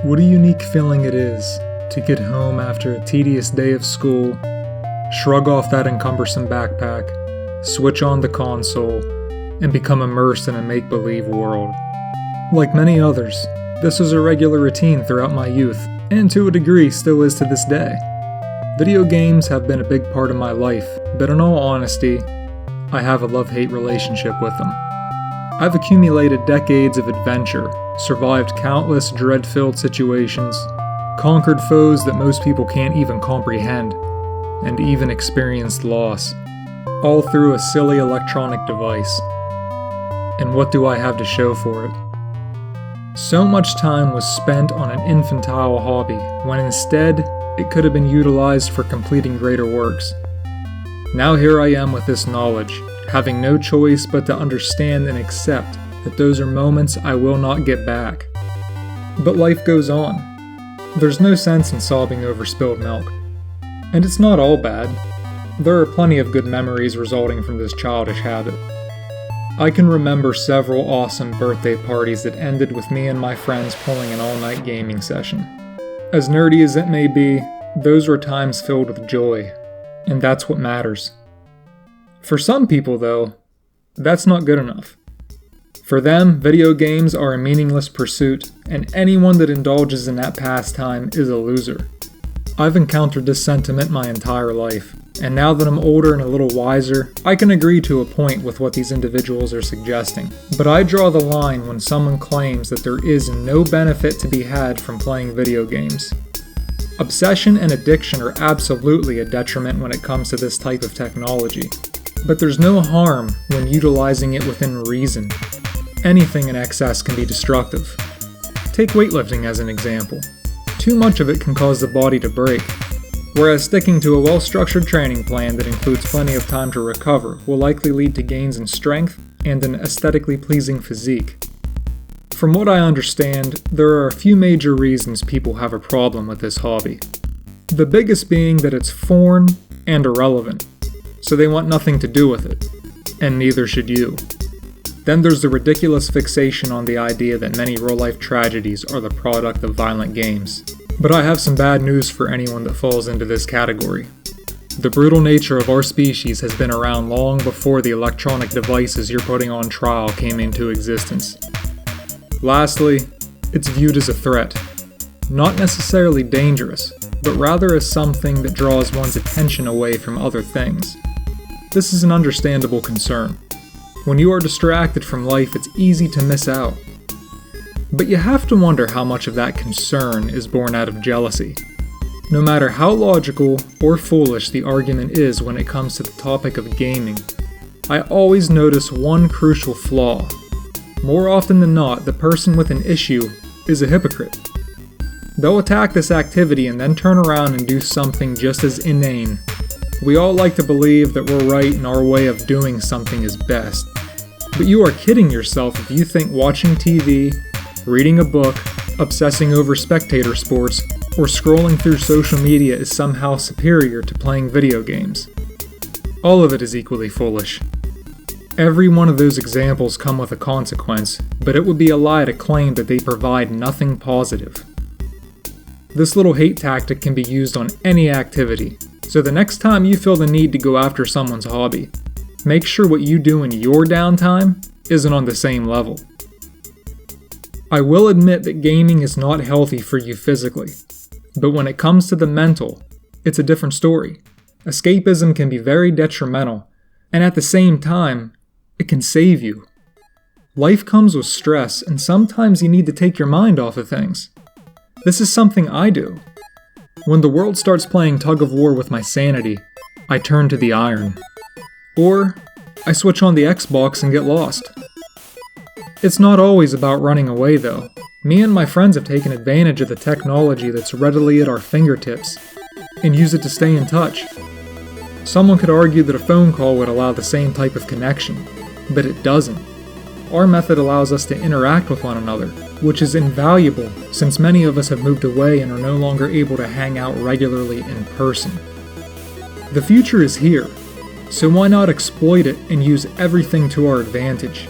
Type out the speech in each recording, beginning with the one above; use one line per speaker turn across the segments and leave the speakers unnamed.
What a unique feeling it is to get home after a tedious day of school, shrug off that encumbersome backpack, switch on the console, and become immersed in a make-believe world. Like many others, this was a regular routine throughout my youth, and to a degree still is to this day. Video games have been a big part of my life, but in all honesty, I have a love-hate relationship with them. I've accumulated decades of adventure, survived countless dread-filled situations, conquered foes that most people can't even comprehend, and even experienced loss, all through a silly electronic device. And what do I have to show for it? So much time was spent on an infantile hobby, when instead, it could have been utilized for completing greater works. Now here I am with this knowledge, having no choice but to understand and accept that those are moments I will not get back. But life goes on. There's no sense in sobbing over spilled milk. And it's not all bad. There are plenty of good memories resulting from this childish habit. I can remember several awesome birthday parties that ended with me and my friends pulling an all-night gaming session. As nerdy as it may be, those were times filled with joy, and that's what matters. For some people, though, that's not good enough. For them, video games are a meaningless pursuit, and anyone that indulges in that pastime is a loser. I've encountered this sentiment my entire life, and now that I'm older and a little wiser, I can agree to a point with what these individuals are suggesting. But I draw the line when someone claims that there is no benefit to be had from playing video games. Obsession and addiction are absolutely a detriment when it comes to this type of technology. But there's no harm when utilizing it within reason. Anything in excess can be destructive. Take weightlifting as an example. Too much of it can cause the body to break, whereas sticking to a well-structured training plan that includes plenty of time to recover will likely lead to gains in strength and an aesthetically pleasing physique. From what I understand, there are a few major reasons people have a problem with this hobby. The biggest being that it's foreign and irrelevant, so they want nothing to do with it, and neither should you. Then there's the ridiculous fixation on the idea that many real-life tragedies are the product of violent games. But I have some bad news for anyone that falls into this category. The brutal nature of our species has been around long before the electronic devices you're putting on trial came into existence. Lastly, it's viewed as a threat. Not necessarily dangerous, but rather as something that draws one's attention away from other things. This is an understandable concern. When you are distracted from life, it's easy to miss out. But you have to wonder how much of that concern is born out of jealousy. No matter how logical or foolish the argument is when it comes to the topic of gaming, I always notice one crucial flaw. More often than not, the person with an issue is a hypocrite. They'll attack this activity and then turn around and do something just as inane. We all like to believe that we're right and our way of doing something is best. But you are kidding yourself if you think watching TV, reading a book, obsessing over spectator sports, or scrolling through social media is somehow superior to playing video games. All of it is equally foolish. Every one of those examples come with a consequence, but it would be a lie to claim that they provide nothing positive. This little hate tactic can be used on any activity, so the next time you feel the need to go after someone's hobby, make sure what you do in your downtime isn't on the same level. I will admit that gaming is not healthy for you physically, but when it comes to the mental, it's a different story. Escapism can be very detrimental, and at the same time, it can save you. Life comes with stress, and sometimes you need to take your mind off of things. This is something I do. When the world starts playing tug-of-war with my sanity, I turn to the iron. Or, I switch on the Xbox and get lost. It's not always about running away though. Me and my friends have taken advantage of the technology that's readily at our fingertips, and use it to stay in touch. Someone could argue that a phone call would allow the same type of connection, but it doesn't. Our method allows us to interact with one another, which is invaluable since many of us have moved away and are no longer able to hang out regularly in person. The future is here, so why not exploit it and use everything to our advantage?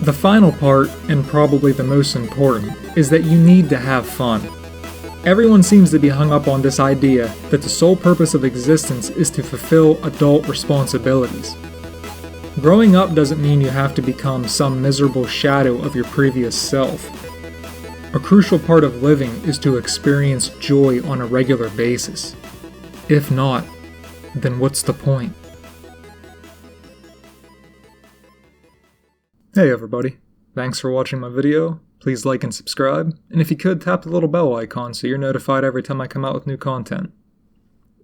The final part, and probably the most important, is that you need to have fun. Everyone seems to be hung up on this idea that the sole purpose of existence is to fulfill adult responsibilities. Growing up doesn't mean you have to become some miserable shadow of your previous self. A crucial part of living is to experience joy on a regular basis. If not, then what's the point? Hey everybody, thanks for watching my video. Please like and subscribe, and if you could, tap the little bell icon so you're notified every time I come out with new content.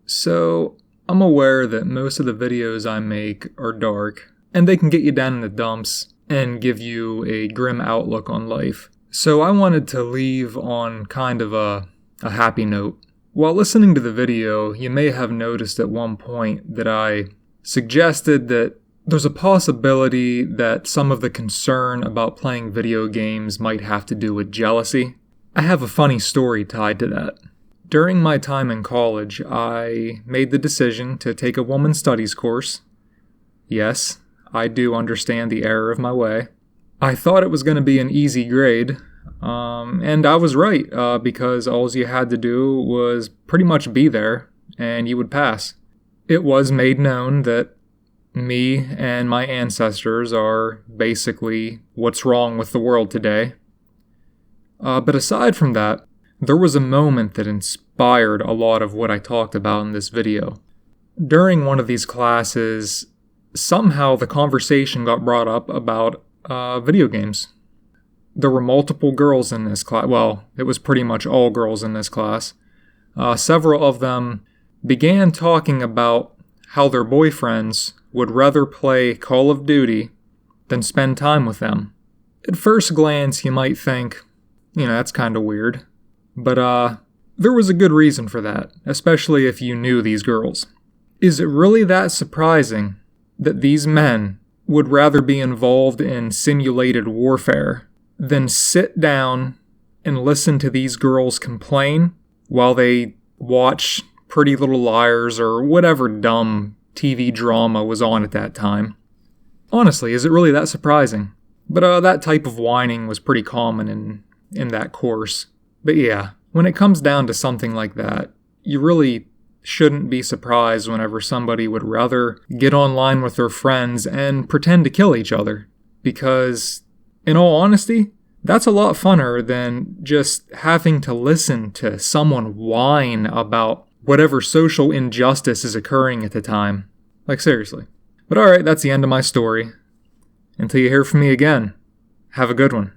So, I'm aware that most of the videos I make are dark, and they can get you down in the dumps and give you a grim outlook on life. So I wanted to leave on kind of a happy note. While listening to the video, you may have noticed at one point that I suggested that there's a possibility that some of the concern about playing video games might have to do with jealousy. I have a funny story tied to that. During my time in college, I made the decision to take a women's studies course. Yes, I do understand the error of my way. I thought it was going to be an easy grade, and I was right, because all you had to do was pretty much be there, and you would pass. It was made known that me and my ancestors are basically what's wrong with the world today. But aside from that, there was a moment that inspired a lot of what I talked about in this video. During one of these classes, somehow the conversation got brought up about video games. There were multiple girls in this class. Well, it was pretty much all girls in this class. Several of them began talking about how their boyfriends would rather play Call of Duty than spend time with them. At first glance, you might think, that's kind of weird. But there was a good reason for that, especially if you knew these girls. Is it really that surprising that these men would rather be involved in simulated warfare than sit down and listen to these girls complain while they watch Pretty Little Liars or whatever dumb TV drama was on at that time? Honestly, is it really that surprising? But that type of whining was pretty common in that course. But yeah, when it comes down to something like that, you really shouldn't be surprised whenever somebody would rather get online with their friends and pretend to kill each other. Because, in all honesty, that's a lot funner than just having to listen to someone whine about whatever social injustice is occurring at the time. Like, seriously. But alright, that's the end of my story. Until you hear from me again, have a good one.